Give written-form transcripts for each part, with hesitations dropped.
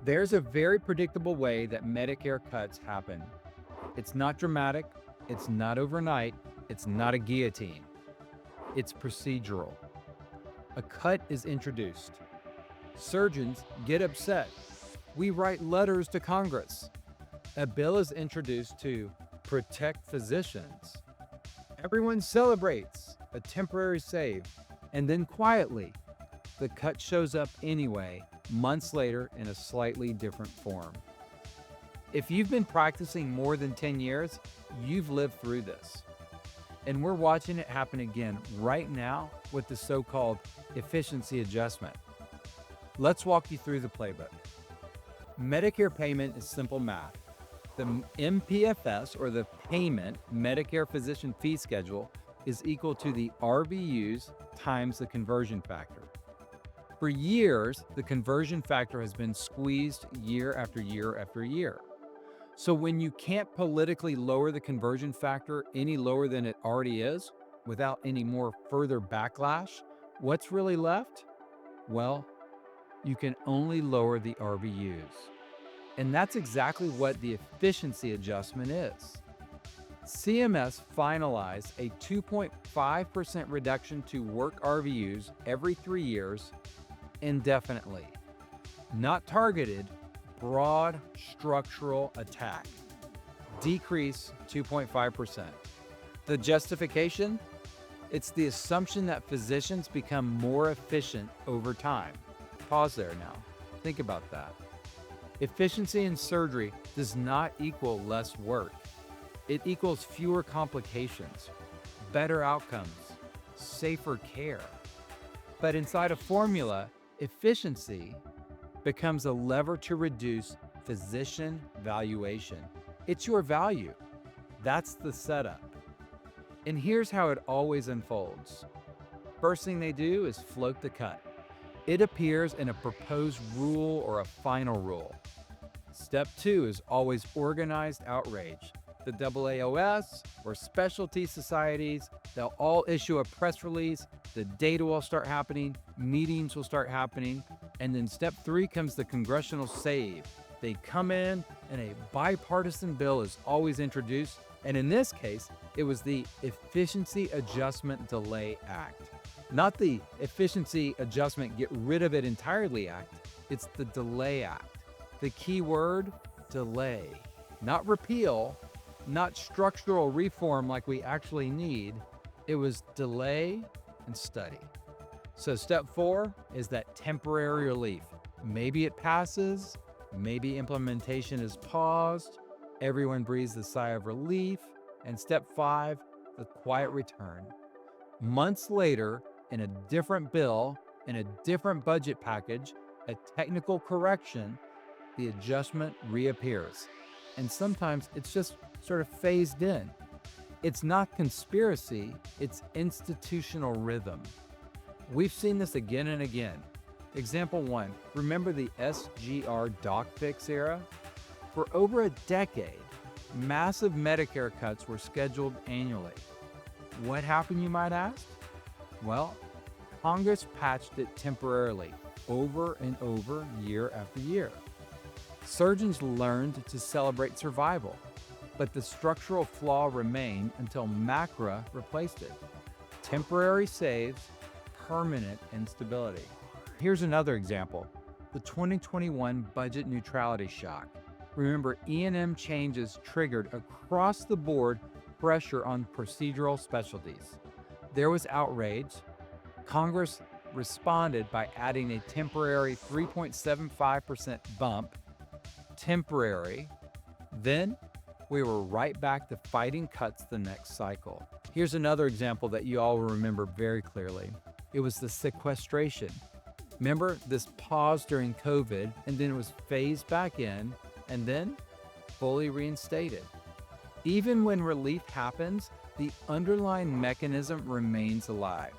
There's a very predictable way that Medicare cuts happen. It's not dramatic, it's not overnight, it's not a guillotine. It's procedural. A cut is introduced. Surgeons get upset. We write letters to Congress. A bill is introduced to protect physicians. Everyone celebrates a temporary save, and then quietly, the cut shows up anyway, months later in a slightly different form. If you've been practicing more than 10 years, you've lived through this. And we're watching it happen again right now with the so-called efficiency adjustment. Let's walk you through the playbook. Medicare payment is simple math. The MPFS, or the payment Medicare physician fee schedule, is equal to the RVUs times the conversion factor. For years, the conversion factor has been squeezed year after year after year. So when you can't politically lower the conversion factor any lower than it already is, without any more further backlash, what's really left? Well, you can only lower the RVUs. And that's exactly what the efficiency adjustment is. CMS finalized a 2.5% reduction to work RVUs every 3 years indefinitely. Not targeted, broad structural attack. Decrease 2.5%. The justification? It's the assumption that physicians become more efficient over time. Pause there now. Think about that. Efficiency in surgery does not equal less work. It equals fewer complications, better outcomes, safer care. But inside a formula, efficiency becomes a lever to reduce physician valuation. It's your value. That's the setup. And here's how it always unfolds. First thing they do is float the cut. It appears in a proposed rule or a final rule. Step 2 is always organized outrage. The AAOS or specialty societies, they'll all issue a press release, the data will start happening, meetings will start happening, and then step 3 comes the congressional save. They come in and a bipartisan bill is always introduced, and in this case, it was the Efficiency Adjustment Delay Act. Not the Efficiency Adjustment Get Rid of It Entirely Act, it's the Delay Act. The key word, delay. Not repeal, not structural reform like we actually need. It was delay and study. So step 4 is that temporary relief. Maybe it passes, maybe implementation is paused, everyone breathes a sigh of relief, and step 5, the quiet return. Months later, in a different bill, in a different budget package, a technical correction, the adjustment reappears. And sometimes it's just sort of phased in. It's not conspiracy, it's institutional rhythm. We've seen this again and again. Example 1, remember the SGR doc fix era? For over a decade, massive Medicare cuts were scheduled annually. What happened, you might ask? Well, Congress patched it temporarily, over and over, year after year. Surgeons learned to celebrate survival, but the structural flaw remained until MACRA replaced it. Temporary saves, permanent instability. Here's another example, the 2021 budget neutrality shock. Remember, E&M changes triggered across the board pressure on procedural specialties. There was outrage. Congress responded by adding a temporary 3.75% bump. Temporary. Then we were right back to fighting cuts the next cycle. Here's another example that you all will remember very clearly. It was the sequestration. Remember this pause during COVID, and then it was phased back in, and then fully reinstated. Even when relief happens, the underlying mechanism remains alive.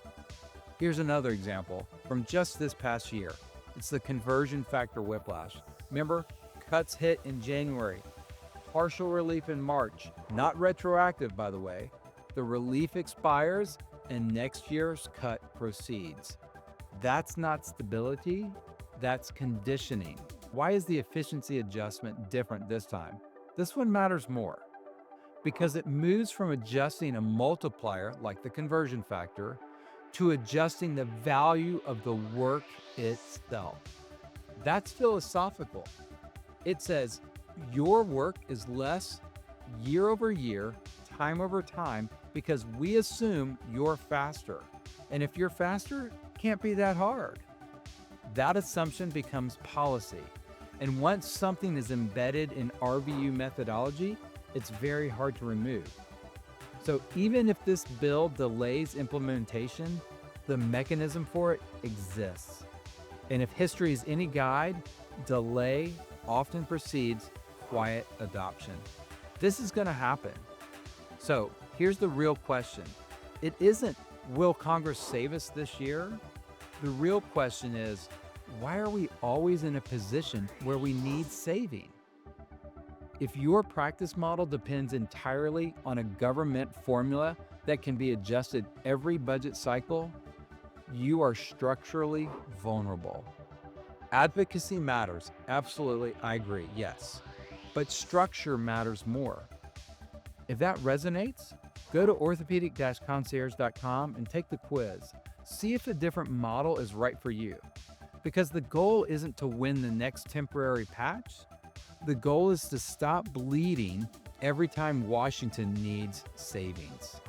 Here's another example from just this past year. It's the conversion factor whiplash. Remember, cuts hit in January, partial relief in March, not retroactive, by the way. The relief expires and next year's cut proceeds. That's not stability, that's conditioning. Why is the efficiency adjustment different this time? This one matters more because it moves from adjusting a multiplier, like the conversion factor, to adjusting the value of the work itself. That's philosophical. It says your work is less year over year, time over time, because we assume you're faster. And if you're faster, it can't be that hard. That assumption becomes policy. And once something is embedded in RVU methodology, it's very hard to remove. So even if this bill delays implementation, the mechanism for it exists. And if history is any guide, delay often precedes quiet adoption. This is going to happen. So here's the real question. It isn't, will Congress save us this year? The real question is, why are we always in a position where we need saving? If your practice model depends entirely on a government formula that can be adjusted every budget cycle, you are structurally vulnerable. Advocacy matters. Absolutely, I agree, yes. But structure matters more. If that resonates, go to orthopedic-concierge.com and take the quiz. See if a different model is right for you. Because the goal isn't to win the next temporary patch. The goal is to stop bleeding every time Washington needs savings.